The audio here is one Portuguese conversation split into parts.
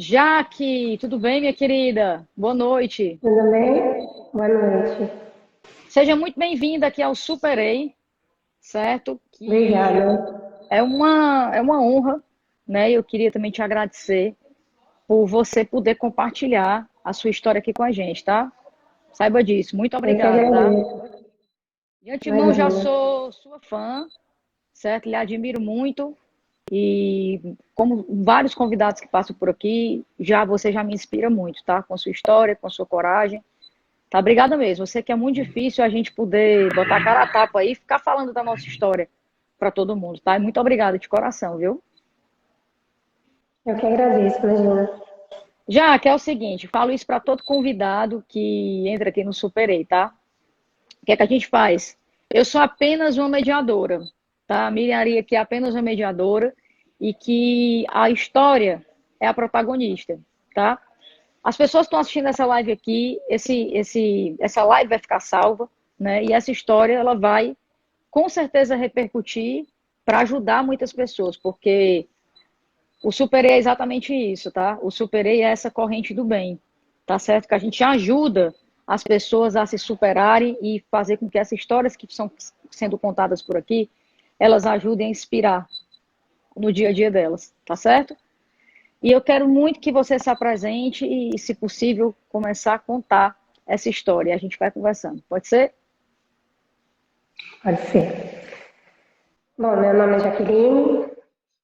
Jaque, tudo bem, minha querida? Boa noite. Tudo bem? Boa noite. Seja muito bem-vinda aqui ao Superei, certo? Que Obrigada. é uma honra, né? Eu queria também te agradecer por você poder compartilhar a sua história aqui com a gente, tá? Saiba disso. Muito Eu que obrigada, tá? agradeço. De antemão, já Imagina. sou sua fã, certo? Lhe admiro muito. E como vários convidados que passam por aqui, você já me inspira muito, tá? Com a sua história, com a sua coragem. Tá, obrigada mesmo. Eu sei que é muito difícil a gente poder botar a cara a tapa aí e ficar falando da nossa história para todo mundo, tá? E muito obrigada de coração, viu? Eu que agradeço, imagina. Já que é o seguinte, falo isso para todo convidado que entra aqui no Superei, tá? O que é que a gente faz? Eu sou apenas uma mediadora, tá? A Miriam Aria aqui é apenas uma mediadora e que a história é a protagonista, tá? As pessoas que estão assistindo essa live aqui, essa live vai ficar salva, né? E essa história ela vai com certeza repercutir para ajudar muitas pessoas, porque o Superei é exatamente isso, tá? O Superei é essa corrente do bem, tá certo? Que a gente ajuda as pessoas a se superarem e fazer com que essas histórias que estão sendo contadas por aqui, elas ajudem a inspirar no dia a dia delas, tá certo? E eu quero muito que você se apresente e, se possível, começar a contar essa história. A gente vai conversando. Pode ser? Pode ser. Bom, meu nome é Jaqueline,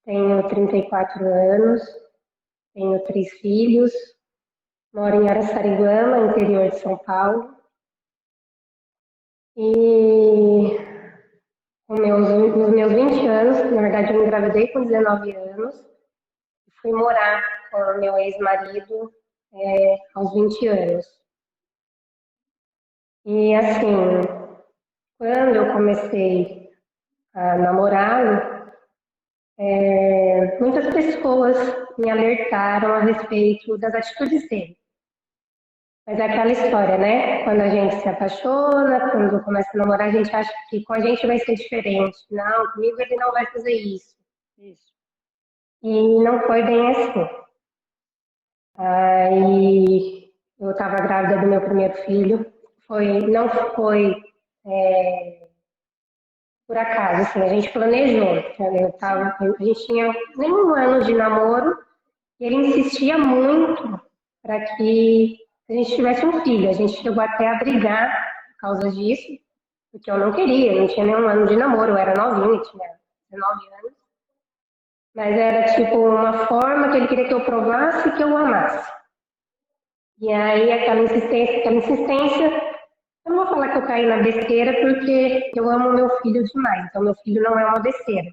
tenho 34 anos, tenho 3 filhos, moro em Araçariguama, interior de São Paulo. E nos meus 20 anos, na verdade eu engravidei com 19 anos, e fui morar com o meu ex-marido aos 20 anos. E assim, quando eu comecei a namorá-lo, muitas pessoas me alertaram a respeito das atitudes dele. Mas é aquela história, né? Quando a gente se apaixona, quando começa a namorar, a gente acha que com a gente vai ser diferente. Não, comigo ele não vai fazer isso. Isso. E não foi bem assim. Aí eu estava grávida do meu primeiro filho. Não foi por acaso, assim, a gente planejou. Sim. A gente tinha nem um ano de namoro e ele insistia muito para que a gente tivesse um filho. A gente chegou até a brigar por causa disso, porque eu não queria, não tinha nem um ano de namoro, eu era novinha, tinha 19 anos. Mas era tipo uma forma que ele queria que eu provasse que eu o amasse. E aí aquela insistência, eu não vou falar que eu caí na besteira porque eu amo meu filho demais, então meu filho não é uma besteira.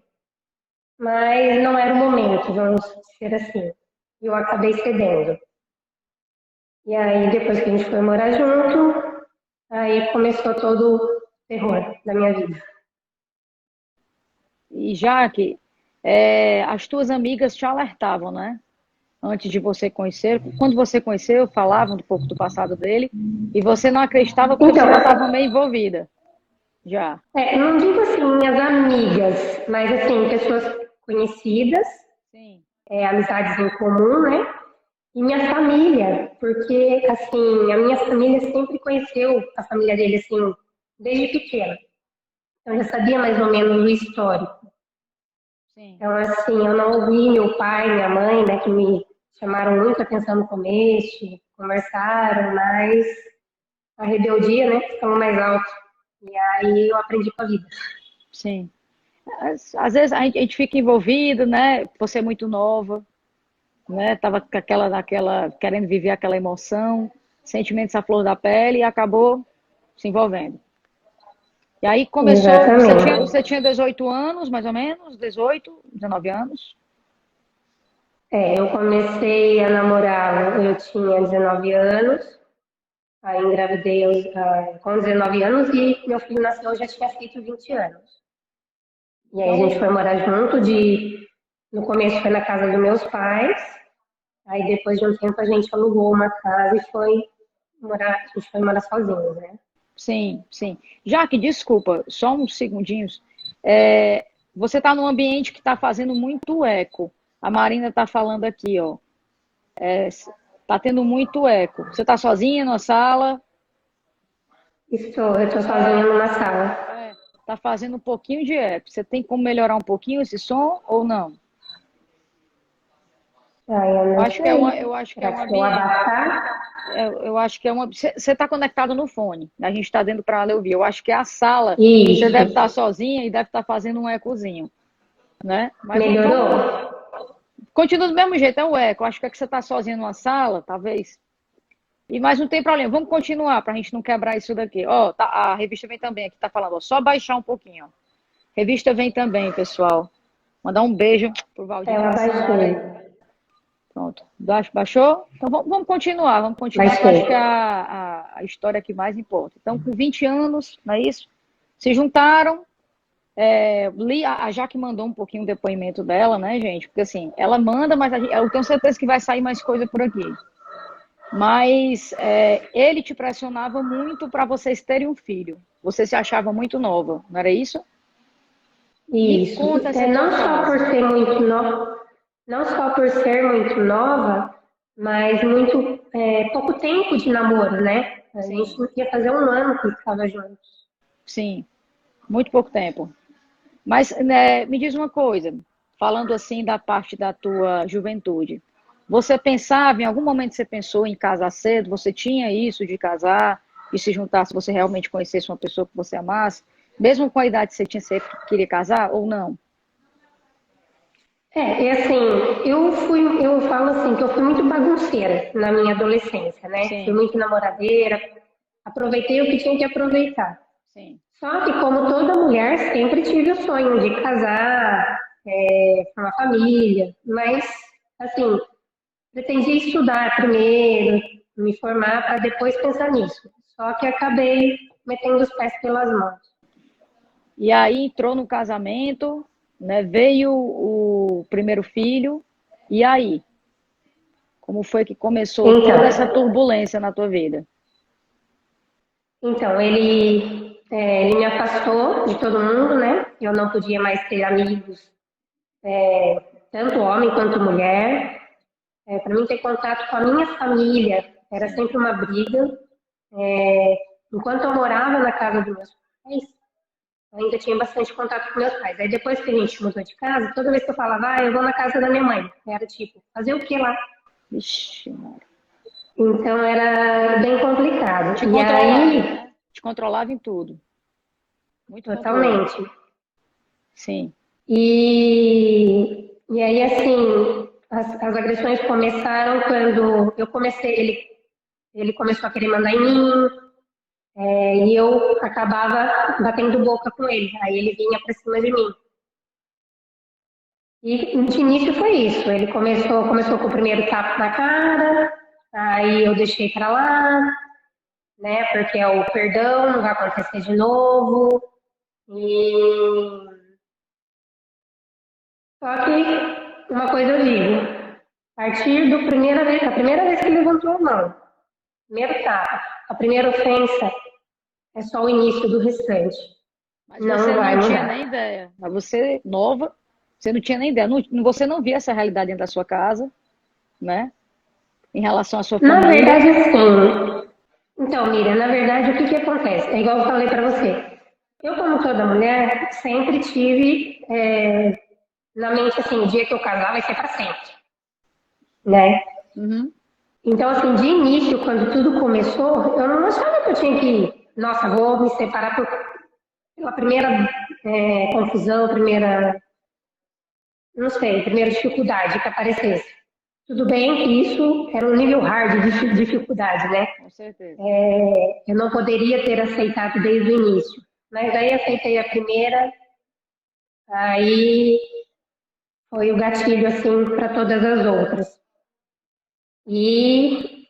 Mas não era o momento, vamos dizer assim. Eu acabei cedendo. E aí, depois que a gente foi morar junto, aí começou todo o terror da minha vida. E Jaque, as tuas amigas te alertavam, né? Antes de você conhecer. Quando você conheceu, falavam um pouco do passado dele. E você não acreditava porque Então, você já estava meio envolvida. Já. não digo assim minhas amigas, mas assim, pessoas conhecidas, Sim. amizades em comum, né? E minha família, porque assim, a minha família sempre conheceu a família dele assim, desde pequena. Então eu já sabia mais ou menos o histórico. Sim. Então, assim, eu não ouvi meu pai, minha mãe, né, que me chamaram muita atenção no começo, conversaram, mas a rebeldia, né, ficou mais alto. E aí eu aprendi com a vida. Sim. Às vezes a gente fica envolvido, né? Você é muito nova, né? Tava com querendo viver aquela emoção, sentimentos à flor da pele e acabou se envolvendo. E aí começou, Exatamente. você tinha 18 anos, mais ou menos, 18, 19 anos. Eu comecei a namorar, eu tinha 19 anos, aí engravidei com 19 anos e meu filho nasceu, eu já tinha feito 20 anos. E aí a gente Então, foi morar junto, no começo foi na casa dos meus pais, aí depois de um tempo a gente alugou uma casa e a gente foi morar sozinho, né? sim, sim. Jaque, desculpa, só uns segundinhos. É, você está num ambiente que está fazendo muito eco. A Marina está falando aqui, ó. Tá tendo muito eco. Você tá sozinha na sala? Eu estou sozinha numa sala. Tá fazendo um pouquinho de eco. Você tem como melhorar um pouquinho esse som ou não? Eu Eu não acho que é uma, sei. eu acho que é Será um que se eu ambiente. abafar? Eu acho que é uma. Você está conectado no fone. A gente está dentro para ela ouvir. Eu acho que é a sala. Você Isso. deve estar sozinha e deve estar fazendo um ecozinho, né? Mas Melhorou? vamos. Continua do mesmo jeito, é o eco. Eu acho que é que você está sozinha numa sala, talvez. Mas não tem problema. Vamos continuar para a gente não quebrar isso daqui. Ó, tá, a revista vem também aqui, tá falando. Ó, só baixar um pouquinho. Ó. Revista vem também, pessoal. Mandar um beijo pro Valdir e Eu pra Samara aí. abaixei. Pronto. Baixou? Então vamos continuar, que eu Baixei. acho que é a história que mais importa. Então, com 20 anos, não é isso? Se juntaram, a Jaque mandou um pouquinho o depoimento dela, né, gente? Porque assim, ela manda, mas eu tenho certeza que vai sair mais coisa por aqui. Mas ele te pressionava muito para vocês terem um filho. Você se achava muito nova, não era isso? Me Isso. conta essa tua Não só por fase. ser muito nova, não só por ser muito nova, mas muito pouco tempo de namoro, né? A gente Sim, não ia fazer 1 ano que estava juntos. sim, muito pouco tempo. Mas né, me diz uma coisa, falando assim da parte da tua juventude. Você pensava, em algum momento você pensou em casar cedo? Você tinha isso de casar e se juntar se você realmente conhecesse uma pessoa que você amasse? Mesmo com a idade que você tinha, você queria casar ou não? É assim, eu falo assim que eu fui muito bagunceira na minha adolescência, né? Fui Sim, muito namoradeira, aproveitei o que tinha que aproveitar. sim, Só que como toda mulher, sempre tive o sonho de casar, formar família, mas assim, pretendia estudar primeiro, me formar para depois pensar nisso. Só que acabei metendo os pés pelas mãos. e aí entrou no casamento, né? Veio o primeiro filho, e aí? Como foi que começou Então, toda essa turbulência na tua vida? então ele me afastou de todo mundo, né? Eu não podia mais ter amigos, tanto homem quanto mulher. Para mim ter contato com a minha família era Sim. sempre uma briga. É, enquanto eu morava na casa dos meus pais, eu ainda tinha bastante contato com meus pais. Aí depois que a gente mudou de casa, toda vez que eu falava, eu vou na casa da minha mãe, era tipo, fazer o que lá? Vixe, Maria. Então era bem complicado. Te E controlava, aí, né? Te controlava em tudo. Muito controle. totalmente. Sim, E aí, assim, as agressões começaram quando eu comecei, ele começou a querer mandar em mim, e eu acabava batendo boca com ele. Aí ele vinha pra cima de mim. E de início foi isso. Ele começou com o primeiro tapa na cara, aí eu deixei pra lá, né? Porque é o perdão, não vai acontecer de novo. E só que uma coisa eu digo, a partir a primeira vez que ele levantou a mão, primeiro tapa, a primeira ofensa é só o início do restante. mas Não você vai não tinha nem mudar. ideia. Mas você, nova, você não tinha nem ideia. Você não via essa realidade dentro da sua casa, né? Em relação à sua Na família. verdade, sim. Então, Miriam, na verdade, o que que acontece? É igual eu falei para você. Eu, como toda mulher, sempre tive na mente assim, o dia que eu casar vai ser para sempre, né? Uhum. Então, assim, de início, quando tudo começou, eu não achava que eu tinha que, nossa, vou me separar pela primeira confusão, primeira, não sei, primeira dificuldade que aparecesse. Tudo bem que isso era um nível hard de dificuldade, né? Com certeza. Eu não poderia ter aceitado desde o início. Mas aí aceitei a primeira, aí foi o gatilho assim para todas as outras. E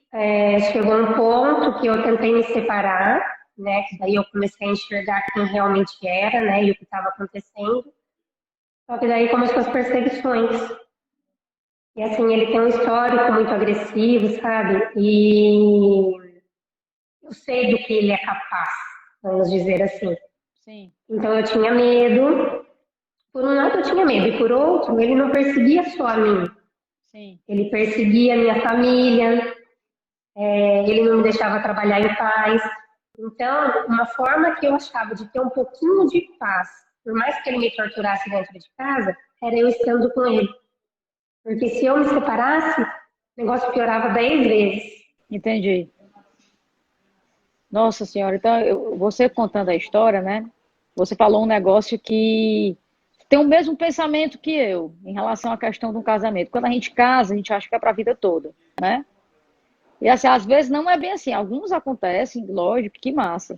chegou um ponto que eu tentei me separar, né? Que daí eu comecei a enxergar quem realmente era, né? E o que estava acontecendo. Só que daí começou as perseguições. E assim, ele tem um histórico muito agressivo, sabe? E eu sei do que ele é capaz, vamos dizer assim. Sim, Então eu tinha medo. Por um lado eu tinha medo, e por outro, ele não perseguia só a mim. sim, Ele perseguia a minha família, ele não me deixava trabalhar em paz. Então, uma forma que eu achava de ter um pouquinho de paz, por mais que ele me torturasse dentro de casa, era eu estando com ele. Porque se eu me separasse, o negócio piorava 10 vezes. entendi. Nossa senhora, então você contando a história, né? Você falou um negócio que tem o mesmo pensamento que eu em relação à questão do casamento. Quando a gente casa, a gente acha que é para a vida toda, né? E assim, às vezes não é bem assim. Alguns acontecem, lógico, que massa.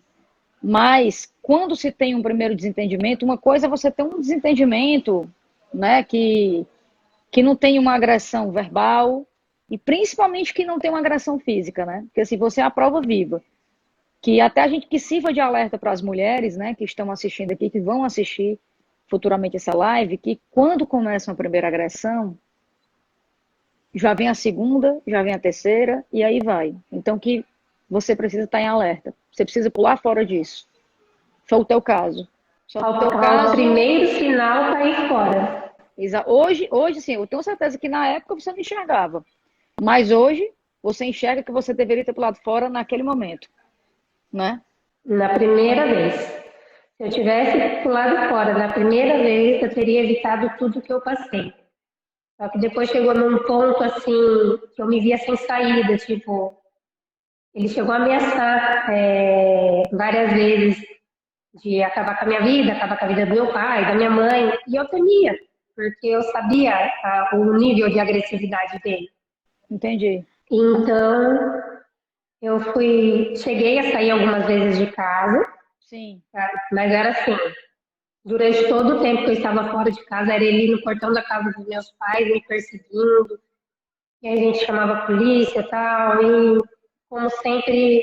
Mas quando se tem um primeiro desentendimento, uma coisa é você ter um desentendimento, né, que não tem uma agressão verbal e principalmente que não tem uma agressão física, né? Porque se você é a prova viva, que até a gente que sirva de alerta para as mulheres, né, que estão assistindo aqui, que vão assistir futuramente essa live, que quando começa uma primeira agressão, já vem a segunda, já vem a terceira e aí vai. Então que você precisa estar em alerta. Você precisa pular fora disso. Foi o teu caso. Só que o teu Ao caso, primeiro sinal, cair fora. hoje sim, eu tenho certeza que na época você não enxergava. Mas hoje você enxerga que você deveria ter pulado fora naquele momento, né? Na primeira vez. Se eu tivesse pulado fora na primeira vez, eu teria evitado tudo que eu passei. Só que depois chegou num ponto assim que eu me via sem saída, tipo, ele chegou a ameaçar várias vezes de acabar com a minha vida, acabar com a vida do meu pai, da minha mãe, e eu temia, porque eu sabia o nível de agressividade dele. Entendi. Então, cheguei a sair algumas vezes de casa, Sim, tá? Mas era assim, durante todo o tempo que eu estava fora de casa, era ele no portão da casa dos meus pais, me perseguindo, e aí a gente chamava a polícia e tal, e como sempre,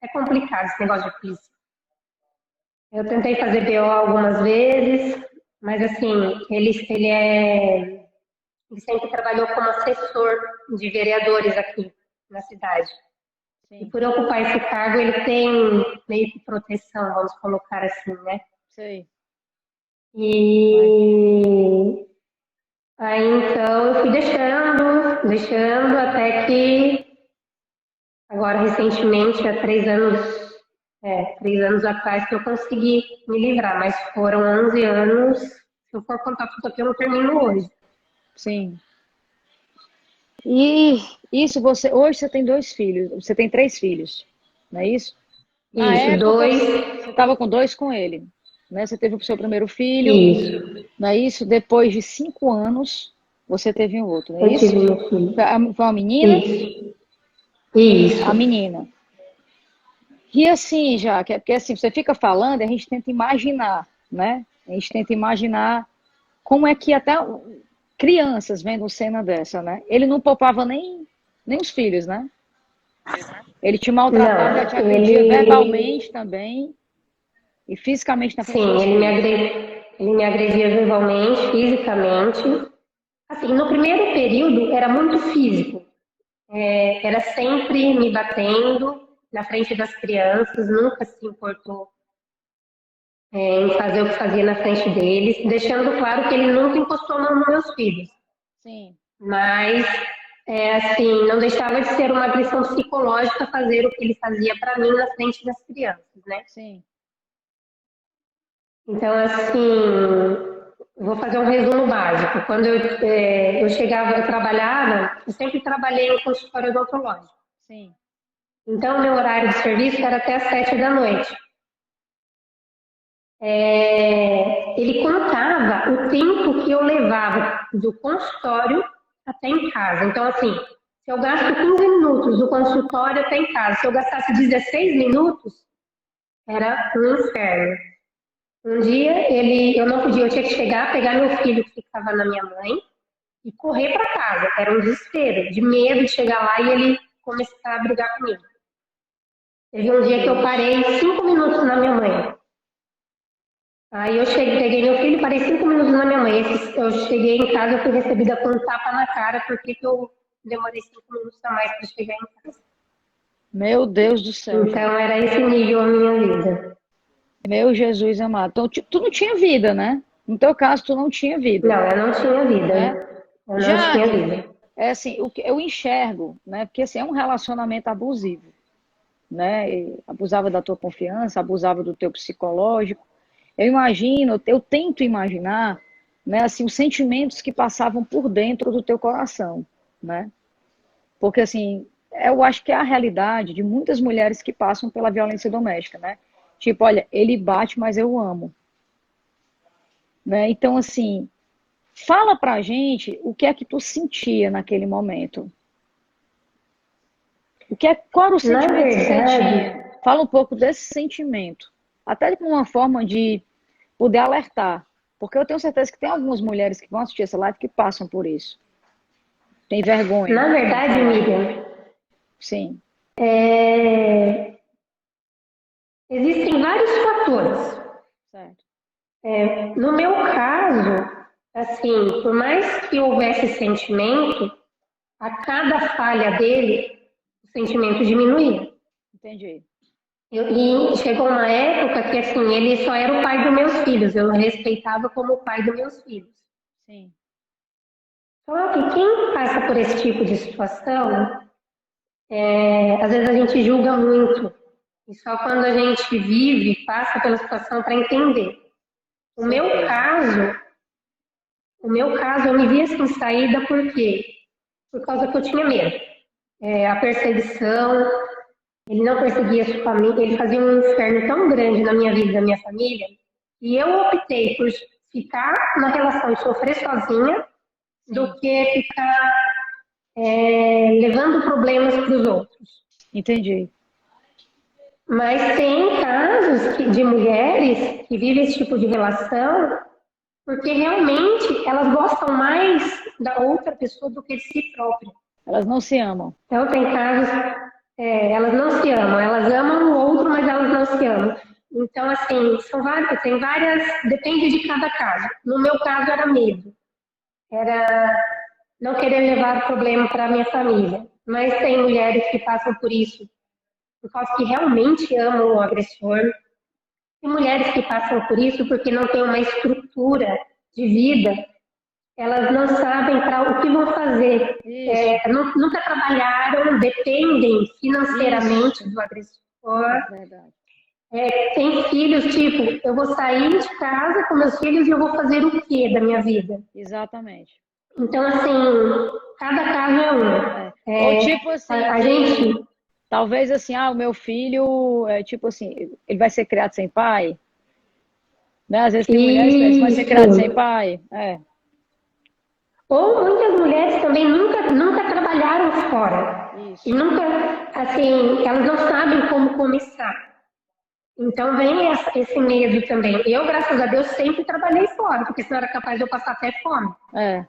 é complicado esse negócio de polícia. Eu tentei fazer BO algumas vezes, mas assim, ele sempre trabalhou como assessor de vereadores aqui na cidade. E sim, por ocupar esse cargo, ele tem meio que proteção, vamos colocar assim, né? sei. E aí então eu fui deixando, até que agora recentemente, há 3 anos atrás, que eu consegui me livrar, mas foram 11 anos. Se eu for contar tudo aqui, eu não termino hoje. Sim. E isso hoje você tem dois filhos, você tem três filhos, não é isso? Na Isso, época dois, você estava com dois com ele, né? Você teve o seu primeiro filho, isso. não é isso? Depois de 5 anos você teve um outro, não é Eu tive isso? meu filho. Foi uma menina? Isso, isso. A menina. E assim, já, que é porque assim, você fica falando, a gente tenta imaginar, né? A gente tenta imaginar como é que até crianças vendo cena dessa, né? Ele não poupava nem os filhos, né? Ele te maltratava, já te Não, agredia verbalmente também e fisicamente na frente sim, dos filhos. ele me agredia verbalmente, fisicamente. Assim, no primeiro período era muito físico. Era sempre me batendo na frente das crianças, nunca se importou em fazer o que fazia na frente deles, deixando claro que ele nunca encostou a mão nos meus filhos. Sim, Mas, assim, não deixava de ser uma agressão psicológica fazer o que ele fazia para mim na frente das crianças, né? sim, Então, assim, vou fazer um resumo básico. Quando eu chegava, eu trabalhava, eu sempre trabalhei em consultório odontológico. sim. Então, meu horário de serviço era até às 7 da noite. Ele contava o tempo que eu levava do consultório até em casa. Então, assim, se eu gasto 15 minutos do consultório até em casa, se eu gastasse 16 minutos, era um inferno. Um dia eu não podia, eu tinha que chegar, pegar meu filho que ficava na minha mãe e correr para casa. Era um desespero, de medo de chegar lá e ele começar a brigar comigo. Teve um Meu dia que eu Deus. parei 5 minutos na minha mãe. Aí eu cheguei, peguei meu filho e parei 5 minutos na minha mãe. Eu cheguei em casa, eu fui recebida com um tapa na cara, porque eu demorei 5 minutos a mais para chegar em casa. Meu Deus do céu, já. Então era esse nível a minha vida. Meu Jesus amado. Então, tu não tinha vida, né? No teu caso, tu não tinha vida, Não, eu não tinha né? vida. Eu não tinha Jaque, vida. é assim, o que eu enxergo, né? Porque assim, é um relacionamento abusivo, né? E abusava da tua confiança, abusava do teu psicológico. Eu imagino, eu tento imaginar, né, assim, os sentimentos que passavam por dentro do teu coração, né? Porque assim, eu acho que é a realidade de muitas mulheres que passam pela violência doméstica, né? Tipo, olha, ele bate, mas eu amo, né? Então, assim, fala pra gente o que é que tu sentia naquele momento. Qual era o Na sentimento que você verdade, tinha? Fala um pouco desse sentimento. Até de uma forma de poder alertar. Porque eu tenho certeza que tem algumas mulheres que vão assistir essa live que passam por isso. Tem vergonha na de verdade, falar. Miriam, Sim, é, existem vários fatores. certo. No meu caso, assim, por mais que houvesse sentimento, a cada falha dele, o sentimento diminuía. Entendi. E chegou uma época que, assim, ele só era o pai dos meus filhos, eu respeitava como o pai dos meus filhos. Sim, Só que quem passa por esse tipo de situação, às vezes a gente julga muito. E só quando a gente vive, passa pela situação para entender. O meu certeza. caso, o meu caso, eu me via sem saída por quê? Por causa que eu tinha medo. A perseguição, ele não perseguia a sua família, ele fazia um inferno tão grande na minha vida e na minha família, e eu optei por ficar na relação e sofrer sozinha do Sim, que ficar levando problemas para os outros. entendi. Mas tem casos de mulheres que vivem esse tipo de relação porque realmente elas gostam mais da outra pessoa do que de si própria. Elas não se amam. Então, tem casos, elas não se amam, elas amam o outro, mas elas não se amam. Então, assim, tem várias, depende de cada caso. No meu caso, era medo, era não querer levar o problema para a minha família. Mas tem mulheres que passam por isso por causa que realmente amam o agressor. Tem mulheres que passam por isso porque não têm uma estrutura de vida, elas não sabem para o que vão fazer. Isso, Nunca trabalharam, dependem financeiramente isso. do agressor. É verdade. Tem filhos, tipo, eu vou sair de casa com meus filhos e eu vou fazer o quê da minha vida? Exatamente. Então, assim, cada caso é um. É. Ou tipo assim, A gente. talvez assim, o meu filho, tipo assim, ele vai ser criado sem pai, né? Às vezes tem mulheres que pensam, vai ser Isso. criado sem pai. É, Ou muitas mulheres também nunca trabalharam fora. E isso. nunca, assim, elas não sabem como começar. Então vem esse medo também. Eu, graças a Deus, sempre trabalhei fora, porque senão era capaz de eu passar até fome. É.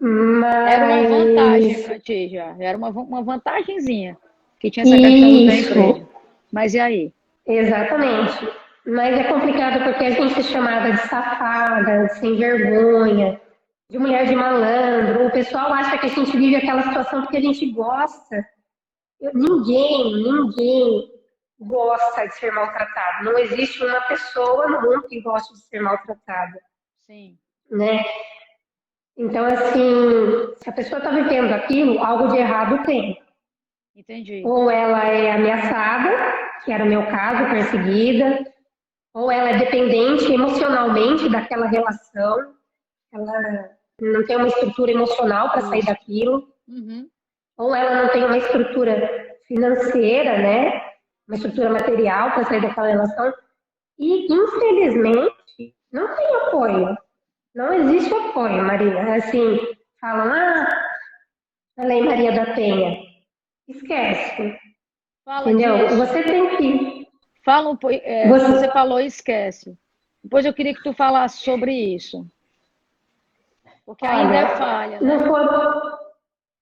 Era uma vantagem Mas para ti já. Era uma vantagenzinha que tinha essa questão do teu isso, emprego. Mas e aí? exatamente. Mas é complicado porque a gente é chamada de safada, de sem vergonha, de mulher de malandro. O pessoal acha que a gente vive aquela situação porque a gente gosta. Ninguém gosta de ser maltratado. Não existe uma pessoa no mundo que goste de ser maltratada, Sim, né? Então, assim, se a pessoa está vivendo aquilo, algo de errado tem. entendi. Ou ela é ameaçada, que era o meu caso, perseguida, ou ela é dependente emocionalmente daquela relação, ela não tem uma estrutura emocional para sair Isso. daquilo, Uhum. ou ela não tem uma estrutura financeira, né? Uma estrutura material para sair daquela relação. E, infelizmente, não tem apoio. Não existe apoio, Maria. Assim, falam, a Lei Maria da Penha. Esquece, Fala entendeu? disso. Você tem que. Fala você Você, falou, esquece. Depois eu queria que tu falasse sobre isso. Porque ainda é olha, falha, não né? foi.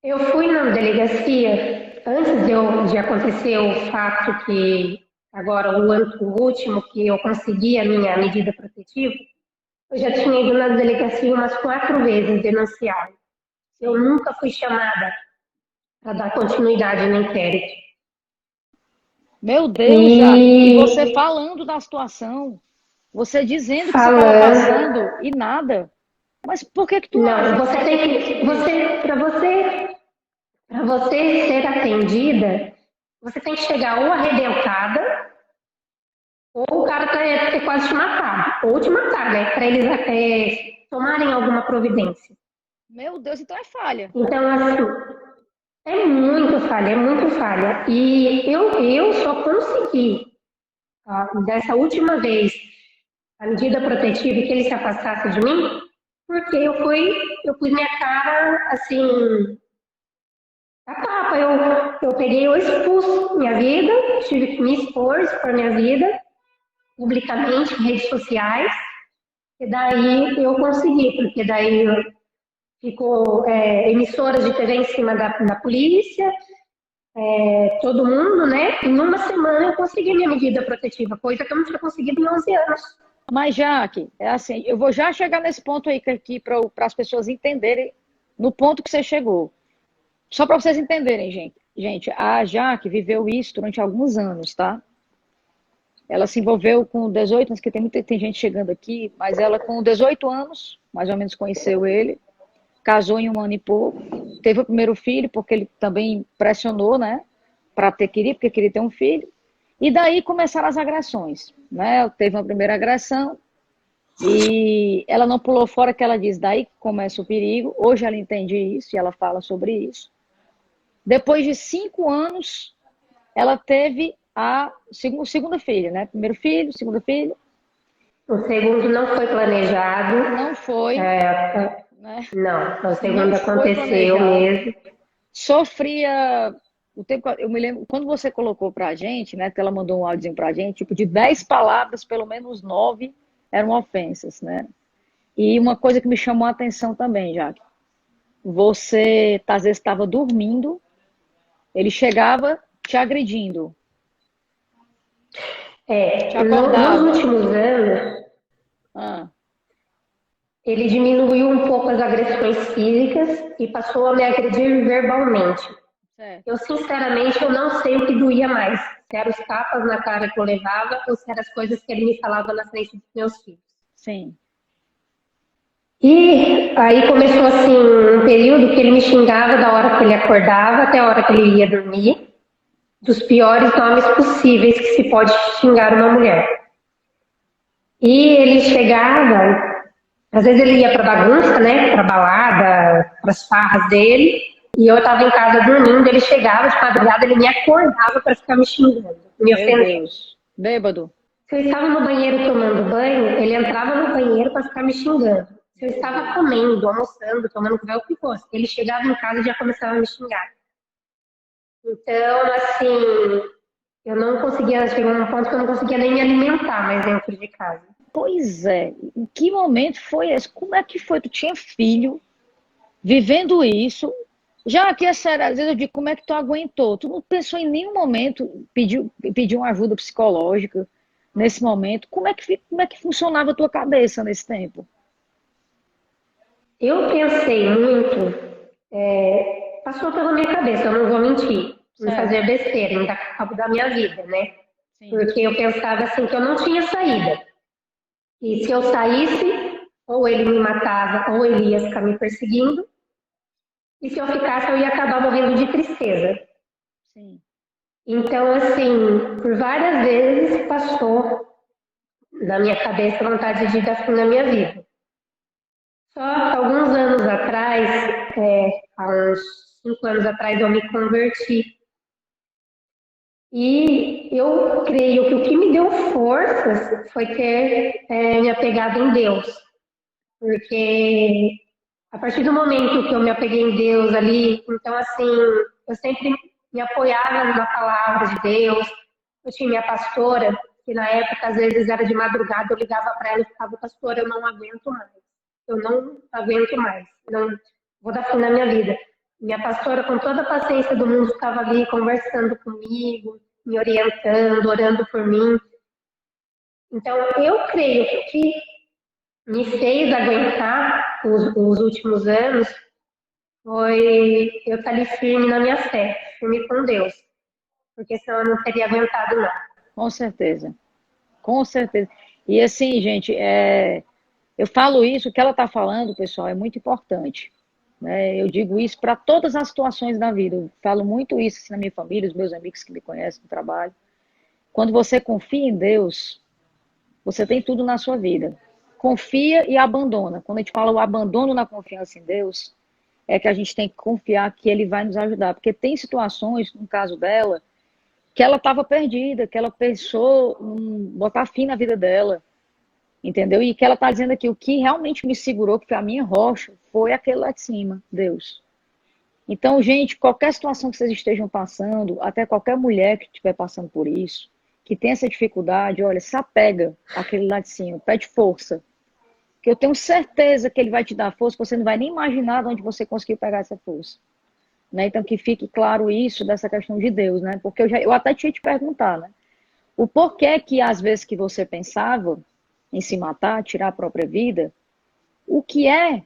Eu fui na delegacia antes de acontecer o fato que agora o último que eu consegui a minha medida protetiva. Eu já tinha ido na delegacia umas 4 vezes denunciar. Eu Sim. nunca fui chamada para dar continuidade no inquérito. Meu Deus, Jaque. E você E falando da situação, você dizendo que você estava falando, passando e nada. Mas por que que tu Não, acha? você tem que, para você ser atendida, você tem que chegar ou arrebentada, ou o cara ter quase te matado, ou te matar, né? Para eles tomarem alguma providência. Meu Deus, então é falha. Então, assim, é muito falha, é muito falha. E eu só consegui, dessa última vez, a medida protetiva e que ele se afastasse de mim, porque eu pus minha cara, assim, a tapa. Eu peguei, eu expus minha vida, tive que me expor minha vida, publicamente, em redes sociais, e daí eu consegui, porque daí ficou emissoras de TV em cima da polícia, todo mundo, né? Em uma semana eu consegui minha medida protetiva, coisa que eu não tinha conseguido em 11 anos. Mas, Jaque, é assim, eu vou já chegar nesse ponto aí aqui para as pessoas entenderem no ponto que você chegou. Só para vocês entenderem, gente. Gente, a Jaque viveu isso durante alguns anos, tá? Ela se envolveu com 18 anos, que tem gente chegando aqui, mas ela com 18 anos, mais ou menos conheceu ele, casou em um ano e pouco, teve o primeiro filho, porque ele também pressionou, né? Para ter querido, porque queria ter um filho. E daí começaram as agressões, né? Teve uma primeira agressão e ela não pulou fora, que ela diz, daí que começa o perigo. Hoje ela entende isso e ela fala sobre isso. Depois de 5 anos, ela teve a segunda filha, né? Primeiro filho, segundo filho. O segundo não foi planejado, Não foi, é, né? não, o Não segundo foi aconteceu planejado. mesmo. Sofria o tempo, eu me lembro, quando você colocou pra gente, né, que ela mandou um áudio pra gente, tipo, de 10 palavras, pelo menos 9 eram ofensas, né? E uma coisa que me chamou a atenção também, Jaque, você às vezes estava dormindo, ele chegava te agredindo, te Nos acordava. últimos anos, Ah, ele diminuiu um pouco as agressões físicas e passou a me agredir verbalmente. certo. Eu, sinceramente, eu não sei o que doía mais. Se eram os tapas na cara que eu levava ou se eram as coisas que ele me falava na frente dos meus filhos. Sim. E aí começou, assim, um período que ele me xingava da hora que ele acordava até a hora que ele ia dormir, dos piores nomes possíveis que se pode xingar uma mulher. E ele chegava, às vezes ele ia para bagunça, né, para balada, para as farras dele, e eu estava em casa dormindo, ele chegava de madrugada, ele me acordava para ficar me xingando, me Meu ofendendo. Deus. Bêbado. Se eu estava no banheiro tomando banho, ele entrava no banheiro para ficar me xingando. Se eu estava comendo, almoçando, tomando café, o que fosse, ele chegava em casa e já começava a me xingar. Então, assim, eu não conseguia, chegou num ponto que eu não conseguia nem me alimentar mais dentro de casa. Pois é. Em que momento foi esse? Como é que foi? Tu tinha filho, vivendo isso? Já que é sério, às vezes eu digo, como é que tu aguentou? Tu não pensou em nenhum momento pedir uma ajuda psicológica nesse momento? Como é que funcionava a tua cabeça nesse tempo? Eu pensei muito, passou pela minha cabeça, eu não vou mentir, em Certo, fazer besteira, em dar cabo da minha vida, né? sim. Porque eu pensava assim que eu não tinha saída. E se eu saísse, ou ele me matava, ou ele ia ficar me perseguindo. E se eu ficasse, eu ia acabar morrendo de tristeza. Sim. Então, assim, por várias vezes passou na minha cabeça a vontade de dar fim na minha vida. Só alguns anos atrás, há uns 5 anos atrás, eu me converti. E eu creio que o que me deu forças foi ter me apegado em Deus. Porque a partir do momento que eu me apeguei em Deus ali, então assim, eu sempre me apoiava na palavra de Deus. Eu tinha minha pastora, que na época às vezes era de madrugada, eu ligava para ela e ficava, pastora, eu não aguento mais. Eu não aguento mais. Não vou dar fim na minha vida. Minha pastora, com toda a paciência do mundo, ficava ali conversando comigo, me orientando, orando por mim. Então, eu creio que me fez aguentar os últimos anos foi eu estar ali firme na minha fé, firme com Deus, porque senão eu não teria aguentado, não. Com certeza. Com certeza. E assim, gente, Eu falo isso, o que ela está falando, pessoal, é muito importante. Né? Eu digo isso para todas as situações da vida. Eu falo muito isso assim, na minha família, os meus amigos que me conhecem no trabalho. Quando você confia em Deus, você tem tudo na sua vida. Confia e abandona. Quando a gente fala o abandono na confiança em Deus, é que a gente tem que confiar que Ele vai nos ajudar. Porque tem situações, no caso dela, que ela estava perdida, que ela pensou em botar fim na vida dela, entendeu? E que ela está dizendo aqui, o que realmente me segurou, que foi a minha rocha, foi aquele lá de cima, Deus. Então, gente, qualquer situação que vocês estejam passando, até qualquer mulher que estiver passando por isso, que tem essa dificuldade, olha, se apega àquele lá de cima, pede força. Que eu tenho certeza que ele vai te dar força, você não vai nem imaginar de onde você conseguiu pegar essa força. Né? Então, que fique claro isso dessa questão de Deus, né? Porque eu até tinha te perguntar, né? O porquê que às vezes que você pensava em se matar, tirar a própria vida, o que é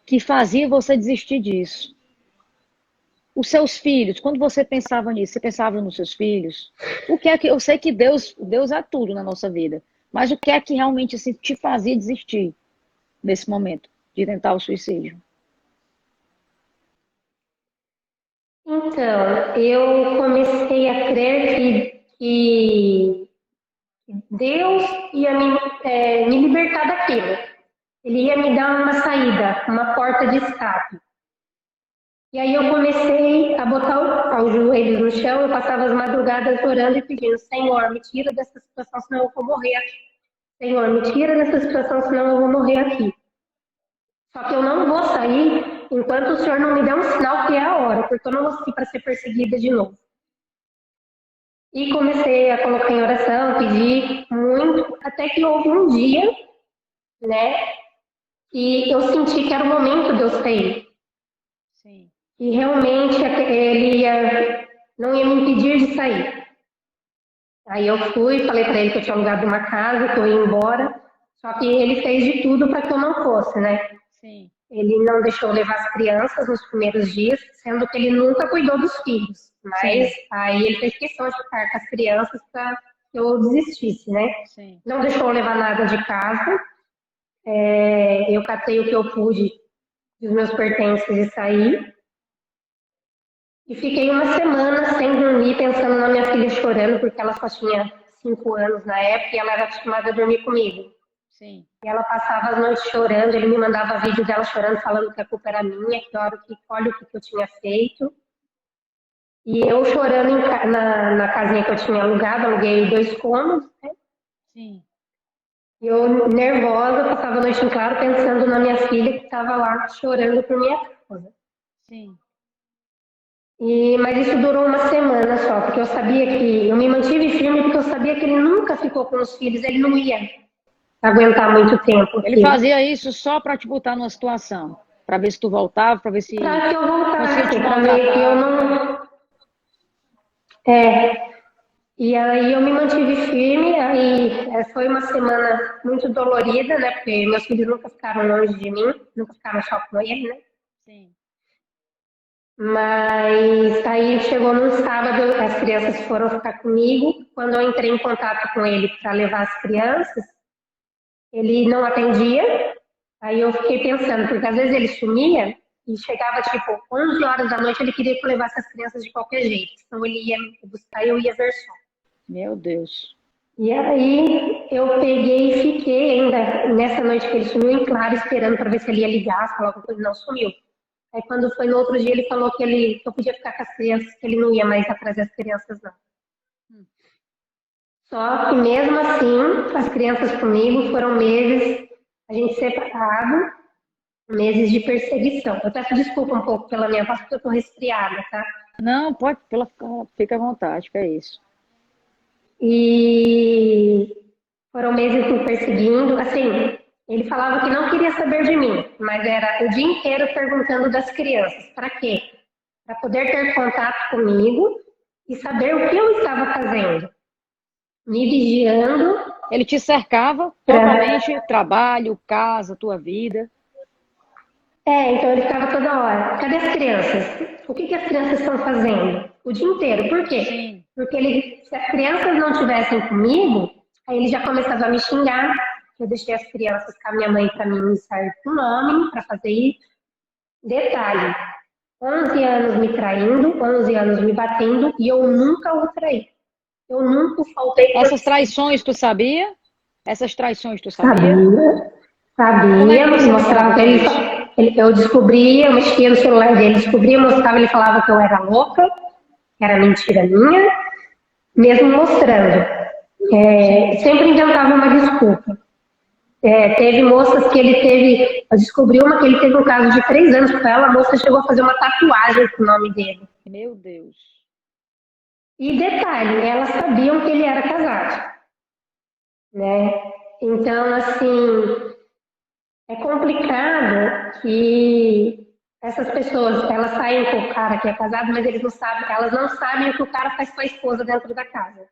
que fazia você desistir disso? Os seus filhos, quando você pensava nisso, você pensava nos seus filhos? O que é que eu sei que Deus é tudo na nossa vida, mas o que é que realmente assim, te fazia desistir nesse momento de tentar o suicídio? Então, eu comecei a crer que Deus ia me libertar daquilo. Ele ia me dar uma saída, uma porta de escape. E aí eu comecei a botar os joelhos no chão, eu passava as madrugadas orando e pedindo, Senhor, me tira dessa situação, senão eu vou morrer aqui. Senhor, me tira dessa situação, senão eu vou morrer aqui. Só que eu não vou sair enquanto o Senhor não me der um sinal que é a hora, porque eu não vou sair para ser perseguida de novo. E comecei a colocar em oração, pedir muito, até que houve um dia, né, que eu senti que era o momento de eu sair. Sim. E realmente não ia me impedir de sair. Aí eu fui, falei para ele que eu tinha alugado uma casa, que eu ia embora, só que ele fez de tudo para que eu não fosse, né? Sim. Ele não deixou eu levar as crianças nos primeiros dias, sendo que ele nunca cuidou dos filhos. Mas Sim. aí ele fez questão de ficar com as crianças para que eu desistisse, né? Sim. Não deixou eu levar nada de casa. Eu catei o que eu pude dos meus pertences e saí. E fiquei uma semana sem dormir, pensando na minha filha chorando, porque ela só tinha 5 anos na época e ela era acostumada a dormir comigo. Sim. E ela passava as noites chorando, ele me mandava vídeo dela chorando, falando que a culpa era minha, que olha o que eu tinha feito. E eu chorando na casinha que eu tinha alugado, aluguei 2 cômodos, né? Sim. E eu, nervosa, passava a noite em claro, pensando na minha filha que estava lá chorando por minha causa. Sim. Mas isso durou uma semana só, porque eu sabia que eu me mantive firme, porque eu sabia que ele nunca ficou com os filhos, ele não ia aguentar muito tempo. Ele fazia isso só para te botar numa situação, para ver se tu voltava, para ver se Para que eu conseguia voltasse, te para ver que eu maltratar. não. E aí eu me mantive firme, aí foi uma semana muito dolorida, né? Porque meus filhos nunca ficaram longe de mim, nunca ficaram só com ele, né? Sim. Mas aí chegou num sábado, as crianças foram ficar comigo. Quando eu entrei em contato com ele para levar as crianças, ele não atendia. Aí eu fiquei pensando, porque às vezes ele sumia e chegava tipo 11 horas da noite, ele queria que eu levasse as crianças de qualquer jeito. Então ele ia me buscar e eu ia ver só. Meu Deus. E aí eu peguei e fiquei ainda nessa noite que ele sumiu em claro, esperando para ver se ele ia ligar, falar alguma coisa, não sumiu. Aí quando foi no outro dia ele falou que eu podia ficar com as crianças, que ele não ia mais atrás das crianças não. Só que mesmo assim, as crianças comigo foram meses, a gente separado, meses de perseguição. Eu peço desculpa um pouco pela minha voz, porque eu tô resfriada, tá? Não, pode, fica à vontade, que é isso. E foram meses me perseguindo, assim, ele falava que não queria saber de mim, mas era o dia inteiro perguntando das crianças. Para quê? Para poder ter contato comigo e saber o que eu estava fazendo. Me vigiando. Ele te cercava totalmente, trabalho, casa, tua vida. Então ele ficava toda hora. Cadê as crianças? O que as crianças estão fazendo? O dia inteiro. Por quê? Sim. Porque se as crianças não estivessem comigo, aí ele já começava a me xingar, eu deixei as crianças com a minha mãe para mim me sair com o nome para fazer isso. Detalhe, 11 anos me traindo, 11 anos me batendo e eu nunca o traí. Eu nunca faltei por Essas traições tu sabia? Essas traições tu sabia? sabia, Como é que sabia, você lidava mostrava que com isso? eu descobria, eu mexia no celular dele, descobria, mostrava, ele falava que eu era louca, que era mentira minha, mesmo mostrando. Sim. Sempre inventava uma desculpa. Teve moças que ele teve, eu descobri uma que ele teve um caso de 3 anos com ela, a moça chegou a fazer uma tatuagem com o nome dele. Meu Deus. E detalhe, elas sabiam que ele era casado, né? Então, assim, é complicado que essas pessoas, elas saem com o cara que é casado, mas eles não sabem, elas não sabem o que o cara faz com a esposa dentro da casa.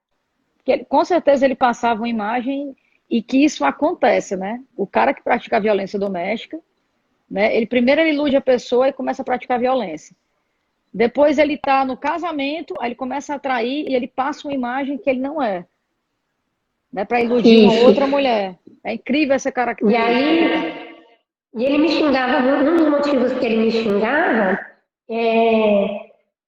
Porque, com certeza ele passava uma imagem e que isso acontece, né? O cara que pratica a violência doméstica, né? Ele primeiro ele ilude a pessoa e começa a praticar violência. Depois ele está no casamento, aí ele começa a atrair e ele passa uma imagem que ele não é, né? Para iludir uma Isso. outra mulher. É incrível essa E característica. aí, ele me xingava, um dos motivos que ele me xingava,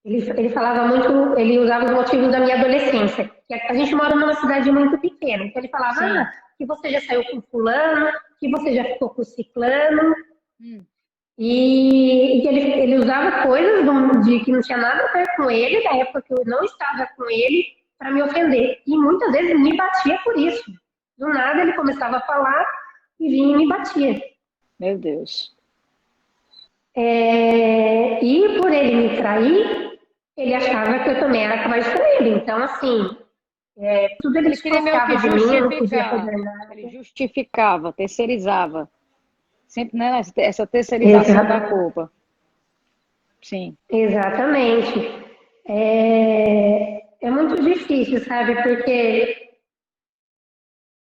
ele falava muito, ele usava os motivos da minha adolescência. Que a gente mora numa cidade muito pequena, então ele falava, Sim. que você já saiu com fulano, que você já ficou com ciclano, Hum. e ele usava coisas de que não tinha nada a ver com ele, da época que eu não estava com ele, para me ofender. E muitas vezes me batia por isso. Do nada ele começava a falar e vinha e me batia. Meu Deus. E por ele me trair, ele achava que eu também era capaz de trair ele. Então, assim, tudo ele Ele queria meio que desconfiava de mim, eu não podia justificar. fazer nada. Ele justificava, terceirizava. Sempre, né, essa terceirização da Exa- culpa. Sim. Exatamente. É muito difícil, sabe? Porque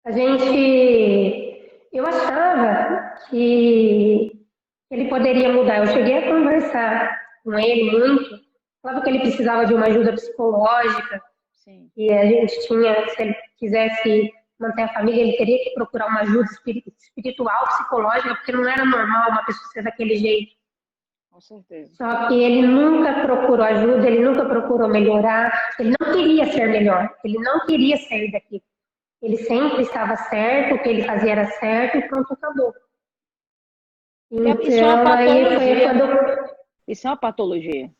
a gente. Eu achava que ele poderia mudar. Eu cheguei a conversar com ele muito. Falava que ele precisava de uma ajuda psicológica. Sim. E a gente tinha, se ele quisesse manter a família, ele teria que procurar uma ajuda espiritual, psicológica, porque não era normal uma pessoa ser daquele jeito. Com certeza. Só que ele nunca procurou ajuda, ele nunca procurou melhorar, ele não queria ser melhor, ele não queria sair daqui. Ele sempre estava certo, o que ele fazia era certo e pronto, acabou. Isso é uma Então, aí foi patologia, né? quando. Isso é uma patologia.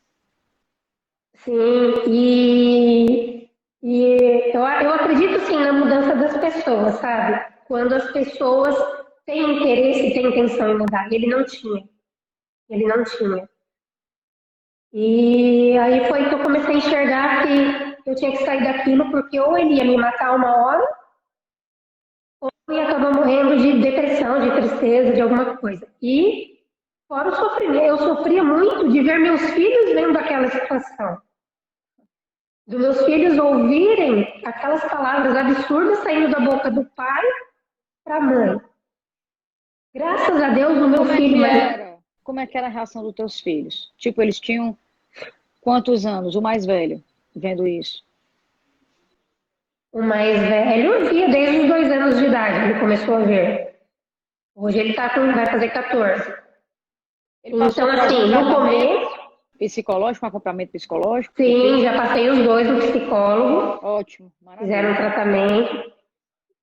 Sim, eu acredito sim na mudança das pessoas, sabe? Quando as pessoas têm interesse e têm intenção em mudar. Ele não tinha. Ele não tinha. E aí foi que eu comecei a enxergar que eu tinha que sair daquilo, porque ou ele ia me matar uma hora, ou eu ia acabar morrendo de depressão, de tristeza, de alguma coisa. E fora o sofrimento, eu sofria muito de ver meus filhos vendo aquela situação. Dos meus filhos ouvirem aquelas palavras absurdas saindo da boca do pai para a mãe. Graças a Deus, o meu Como é filho que mais, era? Como é que era a reação dos teus filhos? Tipo, eles tinham quantos anos? O mais velho, vendo isso. o mais velho, via desde os 2 anos de idade, ele começou a ver. Hoje ele vai fazer 14. Ele passou Então, por algum assim, no tratamento começo, psicológico, um acompanhamento psicológico? Teu sim, filho? já passei os dois no psicólogo, Ótimo, fizeram um maravilha. tratamento,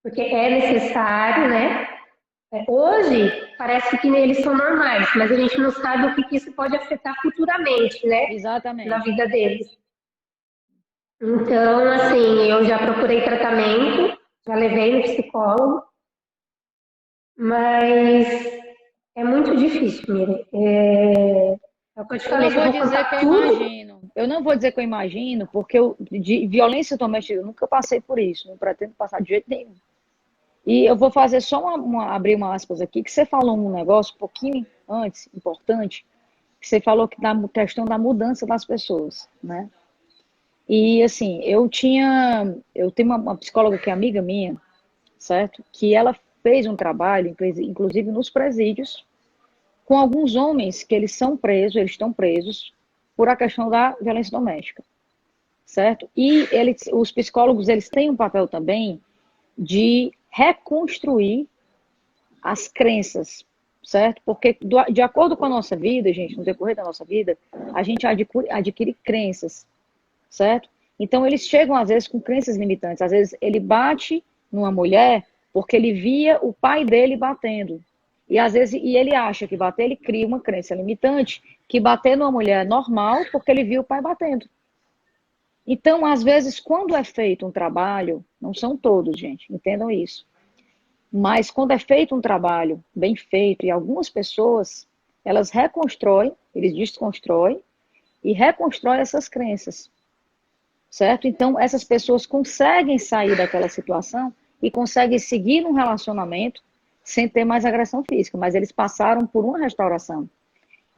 porque é necessário, né? Hoje, parece que eles são normais, mas a gente não sabe o que isso pode afetar futuramente, né? Na Exatamente. vida deles. Então, assim, eu já procurei tratamento, já levei no psicólogo, mas é muito difícil, Miriam. É o que eu te Eu não falei, se eu vou vou dizer contar que eu tudo, imagino. Eu não vou dizer que eu imagino, porque de violência doméstica eu nunca passei por isso. Não pretendo passar de jeito nenhum. E eu vou fazer só abrir uma aspas aqui, que você falou um negócio um pouquinho antes, importante, que você falou que da questão da mudança das pessoas, né? E assim, eu tenho uma psicóloga que é amiga minha, certo? Que ela fez um trabalho, inclusive nos presídios, com alguns homens que eles estão presos por a questão da violência doméstica, certo? E os psicólogos, eles têm um papel também de reconstruir as crenças, certo? Porque de acordo com a nossa vida, gente, no decorrer da nossa vida, a gente adquire crenças, certo? Então eles chegam às vezes com crenças limitantes. Às vezes ele bate numa mulher porque ele via o pai dele batendo. E às vezes ele acha que bater, ele cria uma crença limitante, que bater numa mulher é normal porque ele viu o pai batendo. Então, às vezes, quando é feito um trabalho, não são todos, gente, entendam isso. Mas quando é feito um trabalho bem feito, e algumas pessoas, elas reconstroem, eles desconstroem e reconstroem essas crenças, certo? Então, essas pessoas conseguem sair daquela situação e conseguem seguir num relacionamento sem ter mais agressão física, mas eles passaram por uma restauração.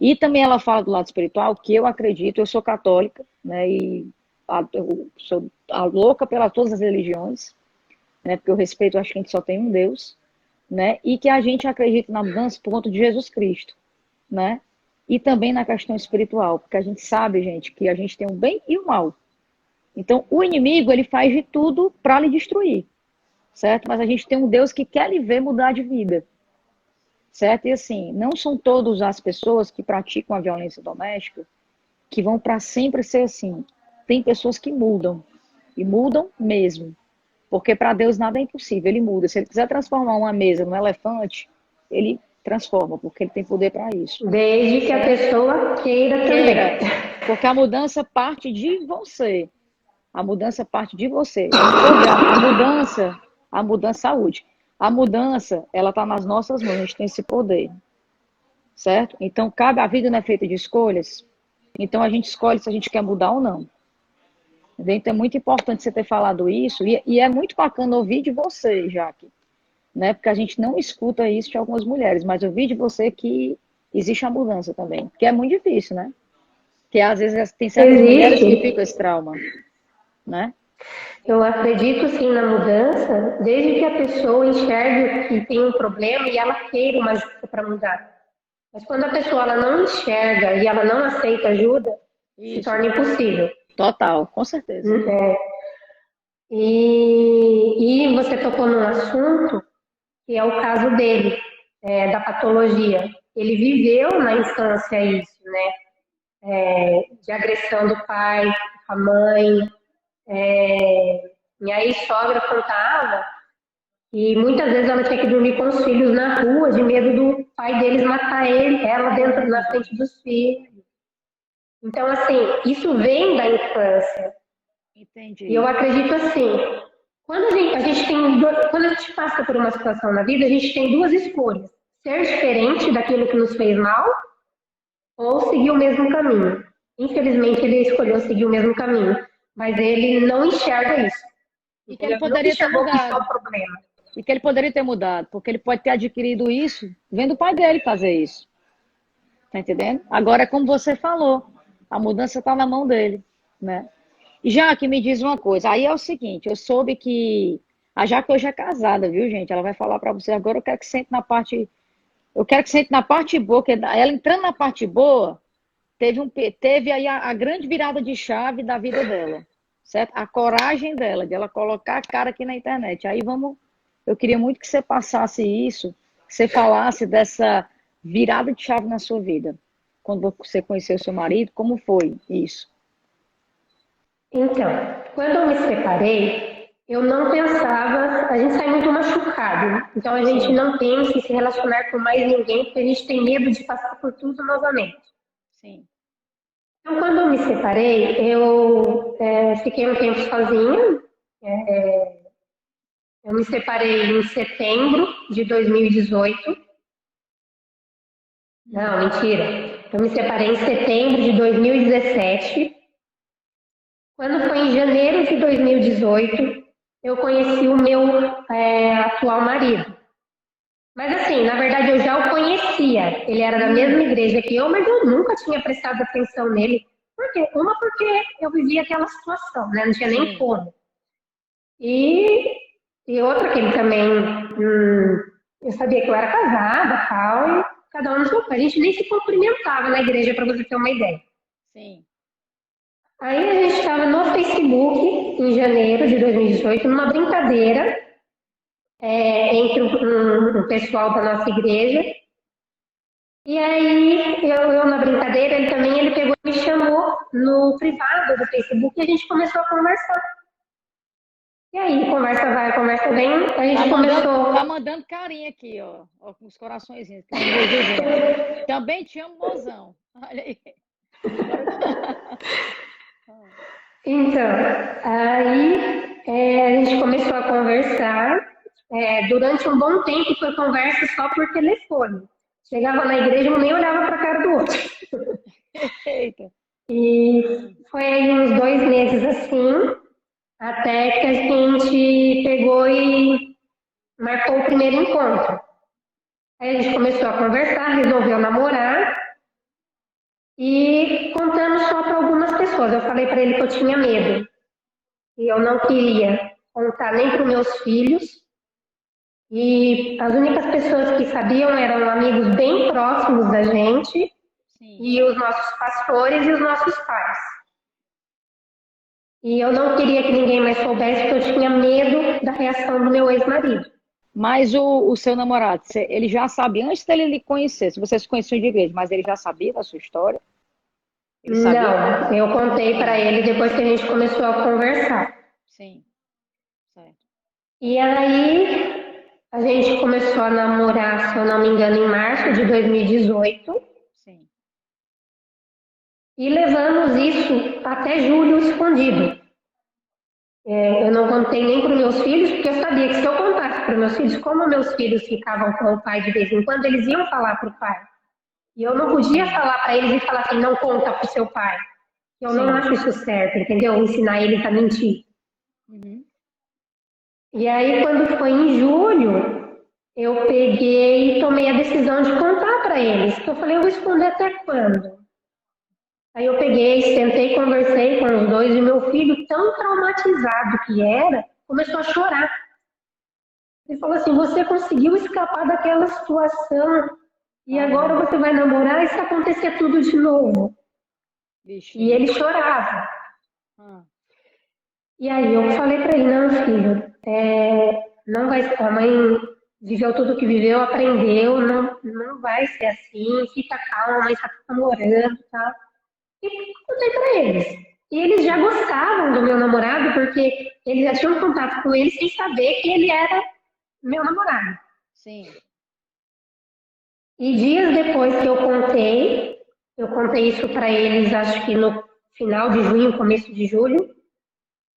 E também ela fala do lado espiritual, que eu acredito, eu sou católica, né, e eu sou a louca pelas todas as religiões, né, porque eu respeito, acho que a gente só tem um Deus, né, e que a gente acredita na mudança por conta de Jesus Cristo, né, e também na questão espiritual, porque a gente sabe, gente, que a gente tem o bem e o mal. Então, o inimigo, ele faz de tudo para lhe destruir, certo? Mas a gente tem um Deus que quer lhe ver mudar de vida, certo? E assim, não são todas as pessoas que praticam a violência doméstica que vão para sempre ser assim. Tem pessoas que mudam, e mudam mesmo. Porque para Deus nada é impossível, ele muda. Se ele quiser transformar uma mesa num elefante, ele transforma, porque ele tem poder para isso. Desde que a pessoa queira também. Porque a mudança parte de você. A mudança parte de você. É um poder. A mudança, saúde. A mudança, ela está nas nossas mãos, a gente tem esse poder. Certo? Então, a vida não é feita de escolhas. Então, a gente escolhe se a gente quer mudar ou não. Então, é muito importante você ter falado isso. E é muito bacana ouvir de você, Jaque. Né? Porque a gente não escuta isso de algumas mulheres. Mas eu vi de você que existe a mudança também. Que é muito difícil, né? Que às vezes tem certas mulheres que ficam esse trauma. Né? Eu acredito sim na mudança, desde que a pessoa enxergue que tem um problema e ela queira uma ajuda para mudar. Mas quando a pessoa ela não enxerga e ela não aceita ajuda, se torna impossível. Total, com certeza. E você tocou num assunto que é o caso dele, da patologia. Ele viveu na infância isso, né? De agressão do pai, a mãe. E aí sogra contava e muitas vezes ela tinha que dormir com os filhos na rua, de medo do pai deles matar ela dentro na frente dos filhos. Então, assim, isso vem da infância. Entendi. E eu acredito assim, quando a gente passa por uma situação na vida, a gente tem duas escolhas: ser diferente daquilo que nos fez mal ou seguir o mesmo caminho. Infelizmente, ele escolheu seguir o mesmo caminho, mas ele não enxerga isso. E que ele poderia ter mudado. O problema. E que ele poderia ter mudado, porque ele pode ter adquirido isso vendo o pai dele fazer isso. Tá entendendo? Agora, como você falou, a mudança está na mão dele, né? E Jaque, me diz uma coisa. Aí é o seguinte, eu soube que a Jaque hoje é casada, viu, gente? Ela vai falar para você agora, eu quero que sente na parte boa, que ela entrando na parte boa, teve aí a grande virada de chave da vida dela, certo? A coragem dela, de ela colocar a cara aqui na internet. Aí eu queria muito que você passasse isso, que você falasse dessa virada de chave na sua vida. Quando você conheceu seu marido, como foi isso? Então, quando eu me separei, eu não pensava, a gente sai muito machucado, então a gente não pensa em se relacionar com mais ninguém, porque a gente tem medo de passar por tudo novamente. Sim. Então, quando eu me separei, eu fiquei um tempo sozinha. Eu me separei em setembro de 2018. Não, mentira. Eu me separei em setembro de 2017. Quando foi em janeiro de 2018, eu conheci o meu atual marido. Mas assim, na verdade eu já o conhecia. Ele era da mesma igreja que eu, mas eu nunca tinha prestado atenção nele. Por quê? Porque eu vivia aquela situação, né? Não tinha nem como. E outra que ele também, eu sabia que eu era casada, tal, e cada um no seu pé. A gente nem se cumprimentava na igreja, para você ter uma ideia. Sim. Aí a gente estava no Facebook, em janeiro de 2018, numa brincadeira, entre um pessoal da nossa igreja. E aí, eu na brincadeira, ele pegou e me chamou no privado do Facebook e a gente começou a conversar. E aí, conversa vai, conversa vem, a gente começou... Tá mandando carinha aqui, ó com os coraçõezinhos, com emojizinho. Também te amo, mozão. Olha aí. Então, aí a gente começou a conversar. Durante um bom tempo foi conversa só por telefone. Chegava na igreja, um nem olhava para a cara do outro. Eita. E foi aí uns 2 meses assim, até que a gente pegou e marcou o primeiro encontro. Aí a gente começou a conversar, resolveu namorar e contando só para algumas pessoas. Eu falei para ele que eu tinha medo e eu não queria contar nem para os meus filhos. E as únicas pessoas que sabiam eram amigos bem próximos da gente. Sim. E os nossos pastores e os nossos pais. E eu não queria que ninguém mais soubesse, porque eu tinha medo da reação do meu ex-marido. Mas o seu namorado, ele já sabia, antes dele lhe conhecer, se vocês se conheciam de igreja, mas ele já sabia da sua história? Ele sabia? Não, eu contei para ele depois que a gente começou a conversar. Sim, certo. E aí, a gente começou a namorar, se eu não me engano, em março de 2018. Sim. E levamos isso até julho escondido. Eu não contei nem para os meus filhos, porque eu sabia que se eu contasse para os meus filhos, como meus filhos ficavam com o pai de vez em quando, eles iam falar para o pai. E eu não podia falar para eles e falar assim, não conta para o seu pai. Eu Sim. não acho isso certo, entendeu? Ensinar eles a mentir. Uhum. E aí, quando foi em julho, eu peguei e tomei a decisão de contar para eles. Eu falei, eu vou esconder até quando? Aí eu peguei, sentei, conversei com os dois e meu filho, tão traumatizado que era, começou a chorar. Ele falou assim, você conseguiu escapar daquela situação e agora você vai namorar e se acontecer tudo de novo. Vixe. E ele chorava. E aí eu falei para ele, não, filho, não vai ser, a mãe viveu tudo o que viveu, aprendeu, não vai ser assim, fica calma, a mãe está namorando, tá? E contei para eles. E eles já gostavam do meu namorado, porque eles já tinham contato com ele sem saber que ele era meu namorado. Sim. E dias depois que eu contei isso para eles, acho que no final de junho, começo de julho.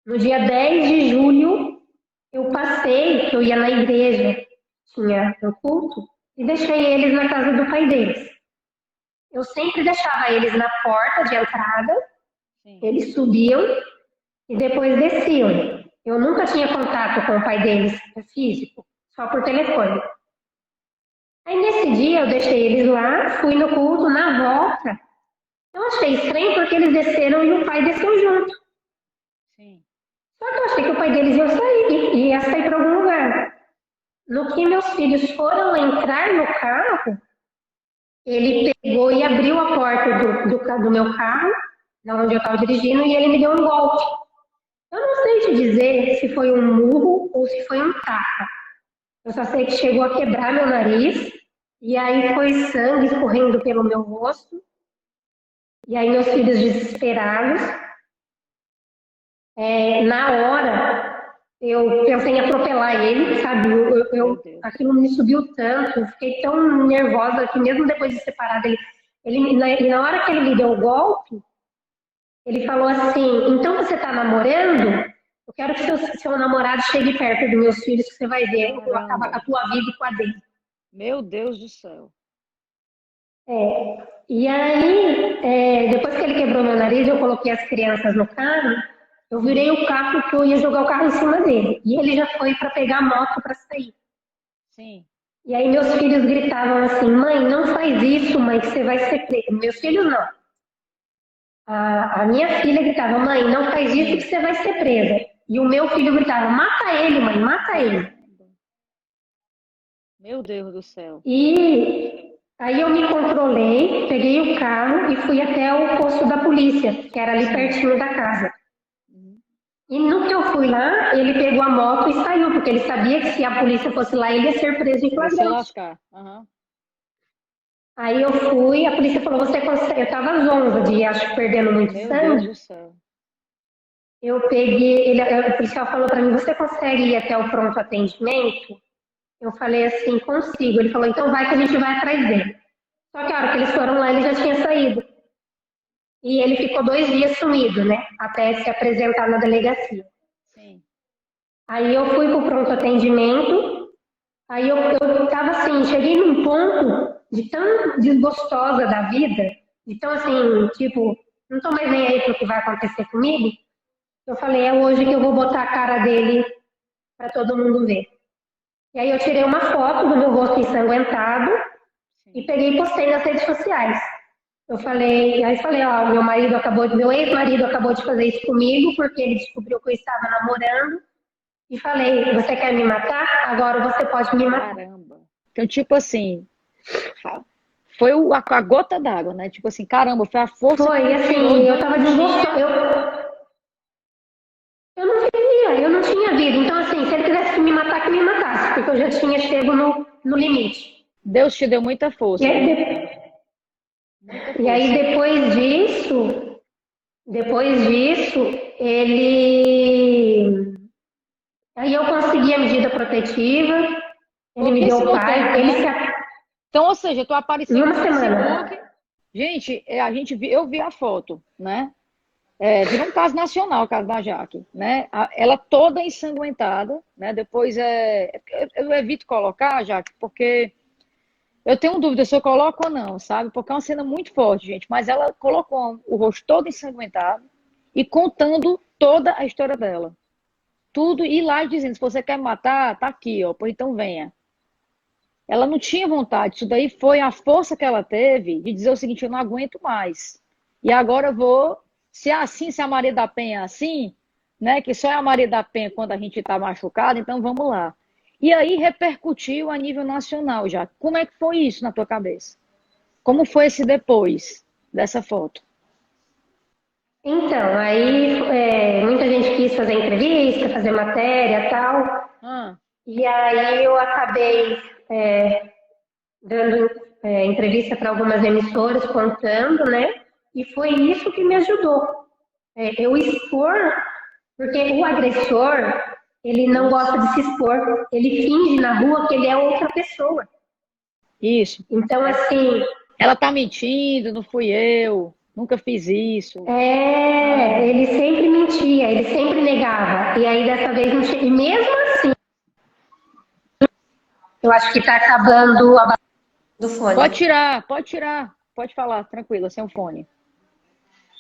No dia 10 de julho, eu passei, que eu ia na igreja, tinha um culto, e deixei eles na casa do pai deles. Eu sempre deixava eles na porta de entrada, Sim. Eles subiam e depois desciam. Eu nunca tinha contato com o pai deles físico, só por telefone. Aí nesse dia eu deixei eles lá, fui no culto, na volta. Eu achei estranho porque eles desceram e o pai desceu junto. Sim. Só que eu achei que o pai deles ia sair para algum lugar. No que meus filhos foram entrar no carro, ele pegou e abriu a porta do meu carro, da onde eu estava dirigindo, e ele me deu um golpe. Eu não sei te dizer se foi um murro ou se foi um tapa. Eu só sei que chegou a quebrar meu nariz, e aí foi sangue escorrendo pelo meu rosto. E aí meus filhos desesperados. Na hora, eu pensei em atropelar ele, sabe? Aquilo me subiu tanto, eu fiquei tão nervosa que mesmo depois de separado, na hora que ele me deu o golpe, ele falou assim, então você está namorando? Eu quero que seu namorado chegue perto dos meus filhos, que você vai ver, eu vou acabar com a tua vida e com a dele. Meu Deus do céu. E aí, depois que ele quebrou meu nariz, eu coloquei as crianças no carro, eu virei o carro que eu ia jogar o carro em cima dele. E ele já foi para pegar a moto para sair. Sim. E aí meus filhos gritavam assim, mãe, não faz isso, mãe, que você vai ser presa. Meus filhos não. A minha filha gritava, mãe, não faz isso que você vai ser presa. E o meu filho gritava, mata ele, mãe, mata ele. Meu Deus do céu. E aí eu me controlei, peguei o carro e fui até o posto da polícia, que era ali pertinho da casa. E no que eu fui lá, ele pegou a moto e saiu, porque ele sabia que se a polícia fosse lá, ele ia ser preso em Ia se flagrante. lascar. Aham. Aí eu fui, a polícia falou, você consegue... Eu tava zonza de, acho que perdendo muito Meu Deus sangue. do céu. Eu peguei, o policial falou para mim, você consegue ir até o pronto atendimento? Eu falei assim, consigo. Ele falou, então vai que a gente vai atrás dele. Só que a hora que eles foram lá, ele já tinha saído. E ele ficou 2 dias sumido, né? Até se apresentar na delegacia. Sim. Aí eu fui pro pronto atendimento. Aí eu tava assim, cheguei num ponto de tão desgostosa da vida, de tão assim, tipo, não tô mais nem aí pro que vai acontecer comigo. Eu falei, é hoje que eu vou botar a cara dele para todo mundo ver. E aí eu tirei uma foto do meu rosto ensanguentado e Sim. peguei e postei nas redes sociais. Eu falei, aí falei, ó, meu ex-marido acabou de fazer isso comigo porque ele descobriu que eu estava namorando e falei, você quer me matar? Agora você pode me matar. Caramba. Então, tipo assim, foi a gota d'água, né? Tipo assim, caramba, foi a força que Foi me tirou assim, de eu onde tava eu desgostosa, tinha. eu não queria, eu não tinha vida. Então, assim, se ele quisesse me matar, que me matasse, porque eu já tinha chego no limite. Deus te deu muita E força, aí, viu? Muita e aí força. depois disso, ele. Aí eu consegui a medida protetiva, ele me deu Pouquíssimo tempo, paz, ele se. né? Então, ou seja, tu Em apareceu no uma Facebook. semana. Gente, eu vi a foto, né? É, virou um caso nacional, o caso da Jaque, né? Ela toda ensanguentada, né? Depois eu evito colocar, Jaque, porque eu tenho dúvida se eu coloco ou não, sabe? Porque é uma cena muito forte, gente. Mas ela colocou o rosto todo ensanguentado e contando toda a história dela. Tudo, e lá dizendo, se você quer me matar, tá aqui, ó. Pois então venha. Ela não tinha vontade. Isso daí foi a força que ela teve de dizer o seguinte: eu não aguento mais. E agora eu vou. Se é assim, se a Maria da Penha é assim, né? Que só é a Maria da Penha quando a gente está machucado, então vamos lá. E aí repercutiu a nível nacional já. Como é que foi isso na tua cabeça? Como foi esse depois dessa foto? Então, aí muita gente quis fazer entrevista, fazer matéria e tal. Ah, E aí eu acabei é, dando entrevista para algumas emissoras, contando, né? E foi isso que me ajudou. Eu expor, porque o agressor, ele não isso. gosta de se expor, ele finge na rua que ele é outra pessoa. Isso. Então, assim, Ela tá mentindo, não fui eu, nunca fiz isso. ele sempre mentia, ele sempre negava. E aí, dessa vez, não tinha. E mesmo assim, eu acho que está acabando a bateria do fone. Pode tirar, pode falar, tranquila, sem o fone,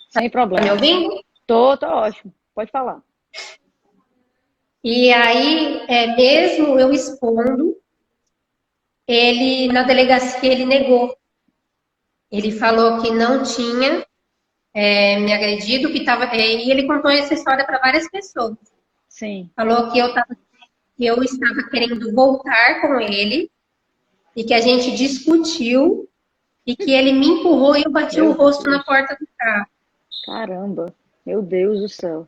sem Tá me problemas. ouvindo? Tô ótimo, pode falar. E aí, mesmo eu expondo, ele, na delegacia, ele negou. Ele falou que não tinha me agredido, e ele contou essa história para várias pessoas. Sim, Falou que eu estava querendo voltar com ele e que a gente discutiu e que ele me empurrou e eu bati o meu rosto na Deus, porta do carro. caramba, meu Deus do céu.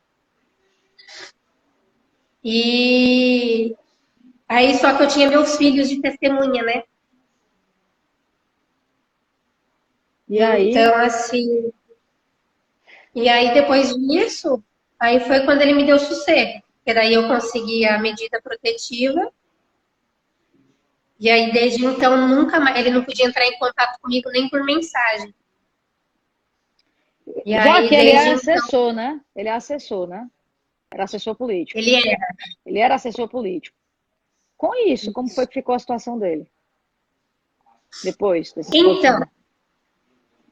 E aí só que eu tinha meus filhos de testemunha, né? E aí, Então, assim, e aí depois disso, aí foi quando ele me deu sossego, porque daí eu consegui a medida protetiva. E aí, desde então, nunca mais, ele não podia entrar em contato comigo nem por mensagem. E já que aí, ele é desde então, assessor, né? Ele é assessor, né? Era assessor político. ele é. Ele era assessor político. Com isso, como foi que ficou a situação dele depois dessa Então, exposição?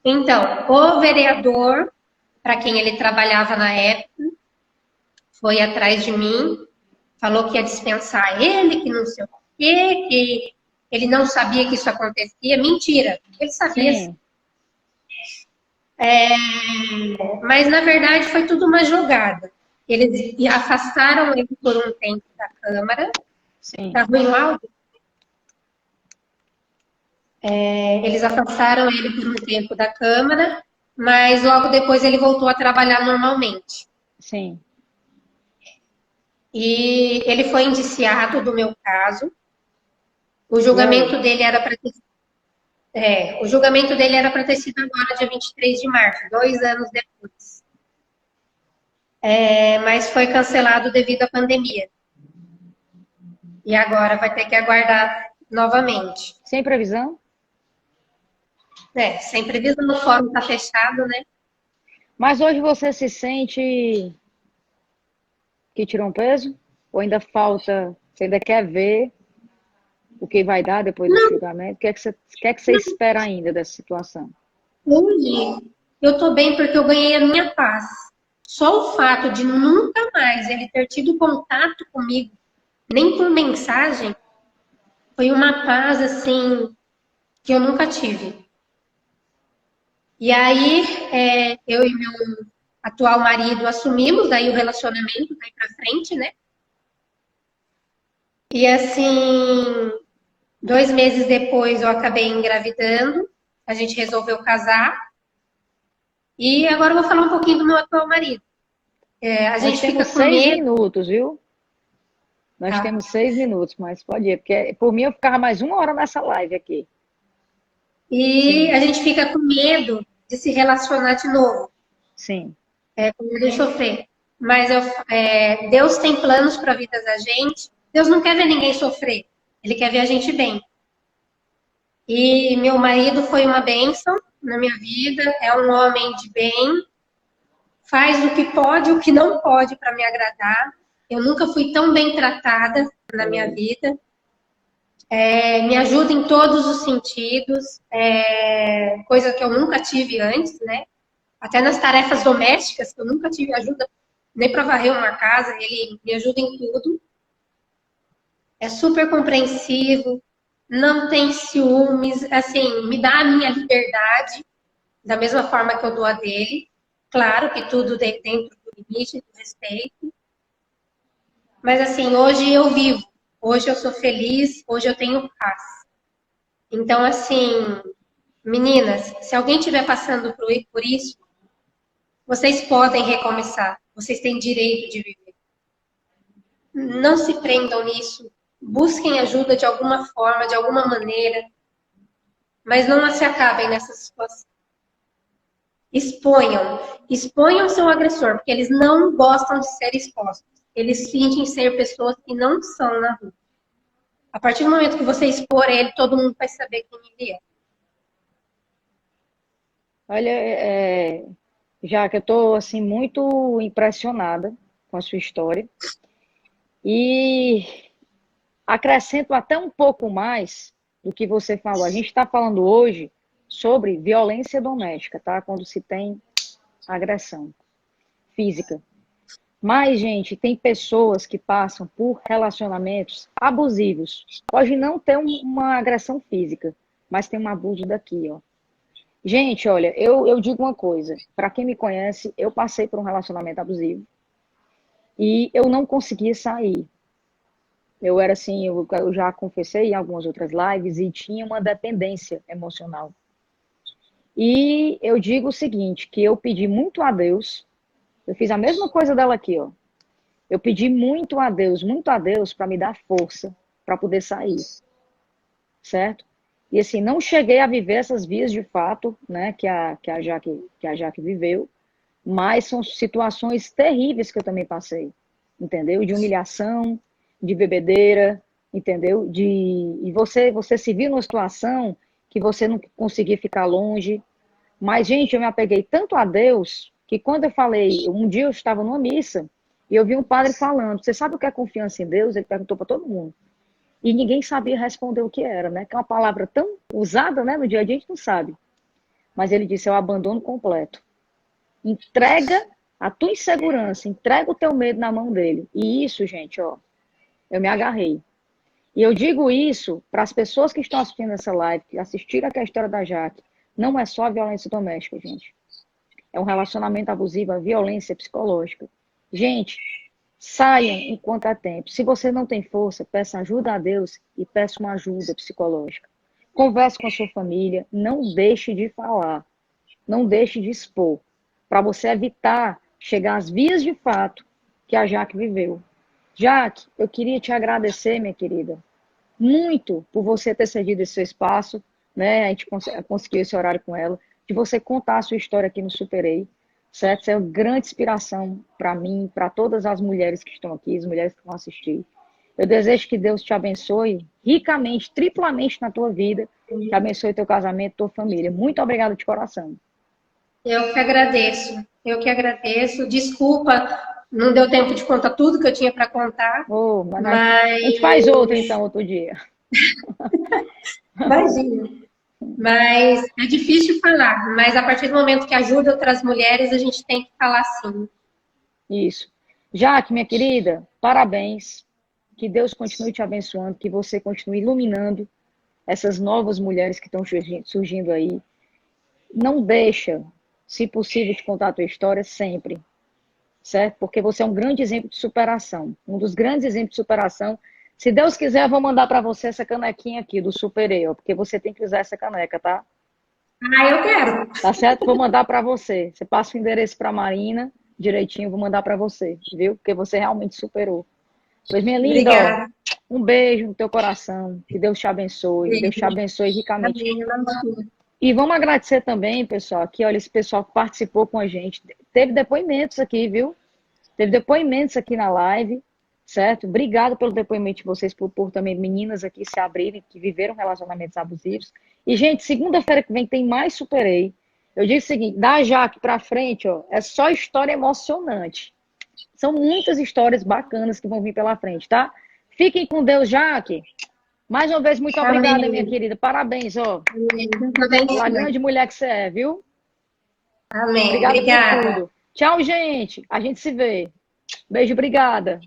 então, o vereador, para quem ele trabalhava na época, foi atrás de mim, falou que ia dispensar ele, que não sei o quê, que ele não sabia que isso acontecia. Mentira, ele sabia. Sim, É, mas, na verdade, foi tudo uma jogada. Eles afastaram ele por um tempo da Câmara. sim. Tá ruim o áudio? Eles afastaram ele por um tempo da Câmara, mas logo depois ele voltou a trabalhar normalmente. Sim. E ele foi indiciado do meu caso. O E aí? julgamento dele era para ter, o julgamento dele era para ter sido agora, dia 23 de março, 2 anos depois. Mas foi cancelado devido à pandemia. E agora vai ter que aguardar novamente. Sem previsão? Sem previsão, o fórum está fechado, né? Mas hoje você se sente que tirou um peso? Ou ainda falta, você ainda quer ver o que vai dar depois desse julgamento? O que é que você espera ainda dessa situação? Hoje eu estou bem porque eu ganhei a minha paz. Só o fato de nunca mais ele ter tido contato comigo, nem por mensagem, foi uma paz assim que eu nunca tive. E aí eu e meu atual marido assumimos daí o relacionamento daí para frente, né? E assim, 2 meses depois eu acabei engravidando, a gente resolveu casar. E agora eu vou falar um pouquinho do meu atual marido. A Nós gente fica temos com 6 medo, minutos, viu? Nós tá? temos 6 minutos, mas pode ir, porque por mim eu ficava mais 1 hora nessa live aqui. E Sim, a gente fica com medo de se relacionar de novo, sim. com medo de sofrer. Mas Deus tem planos para a vida da gente. Deus não quer ver ninguém sofrer. Ele quer ver a gente bem. E meu marido foi uma bênção na minha vida. É um homem de bem. Faz o que pode, o que não pode para me agradar. Eu nunca fui tão bem tratada na minha Foi. vida. Me ajuda em todos os sentidos, coisa que eu nunca tive antes, né? Até nas tarefas domésticas, que eu nunca tive ajuda nem para varrer uma casa, ele me ajuda em tudo. É super compreensivo, não tem ciúmes, assim, me dá a minha liberdade, da mesma forma que eu dou a dele. Claro que tudo dentro do limite, do respeito. Mas assim, hoje eu vivo, hoje eu sou feliz, hoje eu tenho paz. Então, assim, meninas, se alguém estiver passando por isso, vocês podem recomeçar. Vocês têm direito de viver. Não se prendam nisso. Busquem ajuda de alguma forma, de alguma maneira, mas não se acabem nessa situação. Exponham. Exponham seu agressor, porque eles não gostam de ser expostos. Eles fingem ser pessoas que não são na rua. A partir do momento que você expor ele, todo mundo vai saber quem ele é. Olha, já que eu estou assim muito impressionada com a sua história e acrescento até um pouco mais do que você falou. A gente está falando hoje sobre violência doméstica, tá? Quando se tem agressão física. Mas, gente, tem pessoas que passam por relacionamentos abusivos. Pode não ter uma agressão física, mas tem um abuso daqui, ó. Gente, olha, eu digo uma coisa. Para quem me conhece, eu passei por um relacionamento abusivo e eu não conseguia sair. Eu era assim, eu já confessei em algumas outras lives e tinha uma dependência emocional. E eu digo o seguinte, que eu pedi muito a Deus, eu fiz a mesma coisa dela aqui, ó. Eu pedi muito a Deus para me dar força para poder sair, certo? E assim, não cheguei a viver essas vias de fato, né, que a Jaque viveu, mas são situações terríveis que eu também passei, entendeu? De humilhação, de bebedeira, entendeu? E você se viu numa situação que você não conseguia ficar longe. Mas, gente, eu me apeguei tanto a Deus que quando eu falei, um dia eu estava numa missa e eu vi um padre falando, você sabe o que é confiança em Deus? Ele perguntou para todo mundo. E ninguém sabia responder o que era, né? Que é uma palavra tão usada, né? No dia a dia a gente não sabe. Mas ele disse, é o abandono completo. Entrega a tua insegurança, entrega o teu medo na mão dele. E isso, gente, ó, eu me agarrei. E eu digo isso para as pessoas que estão assistindo essa live, que assistiram aqui a história da Jaque. Não é só a violência doméstica, gente. É um relacionamento abusivo, a violência psicológica. Gente, saiam enquanto há tempo. Se você não tem força, peça ajuda a Deus e peça uma ajuda psicológica. Converse com a sua família, não deixe de falar, não deixe de expor, para você evitar chegar às vias de fato que a Jaque viveu. Jaque, eu queria te agradecer, minha querida, muito por você ter cedido esse seu espaço, né? A gente conseguiu esse horário com ela, de você contar a sua história aqui no Superei, certo? Você é uma grande inspiração para mim, para todas as mulheres que estão aqui, as mulheres que vão assistir. Eu desejo que Deus te abençoe ricamente, triplamente na tua vida, que abençoe teu casamento, tua família. Muito obrigada de coração. Eu que agradeço. Eu que agradeço. Desculpa, não deu tempo de contar tudo que eu tinha para contar, Oh, mas mas a gente faz outra então, outro dia. imagina. Mas é difícil falar, mas a partir do momento que ajuda outras mulheres, a gente tem que falar sim. Isso. Jaque, minha querida, parabéns. Que Deus continue te abençoando, que você continue iluminando essas novas mulheres que estão surgindo aí. Não deixa, se possível, de contar a tua história sempre, certo? Porque você é um grande exemplo de superação. Um dos grandes exemplos de superação. Se Deus quiser, eu vou mandar para você essa canequinha aqui do Superei, porque você tem que usar essa caneca, tá? Ah, eu quero. Tá certo? Vou mandar para você. Você passa o endereço para a Marina, direitinho, vou mandar para você, viu? Porque você realmente superou. Pois, minha linda, ó, Obrigada. um beijo no teu coração. Que Deus te abençoe. Deus te Beijo. abençoe ricamente. Amém. E vamos agradecer também, pessoal, aqui, olha, esse pessoal que participou com a gente. Teve depoimentos aqui, viu? Teve depoimentos aqui na live, certo? Obrigado pelo depoimento de vocês, por também meninas aqui se abrirem, que viveram relacionamentos abusivos. E, gente, segunda-feira que vem tem mais Superei. Eu digo o seguinte, da Jaque pra frente, ó, é só história emocionante. São muitas histórias bacanas que vão vir pela frente, tá? Fiquem com Deus, Jaque. Mais uma vez, muito obrigada, minha Amém. querida. Parabéns, ó. Amém. Pela grande mulher que você é, viu? Amém. Obrigada por Obrigada. tudo. Tchau, gente. A gente se vê. Beijo, obrigada.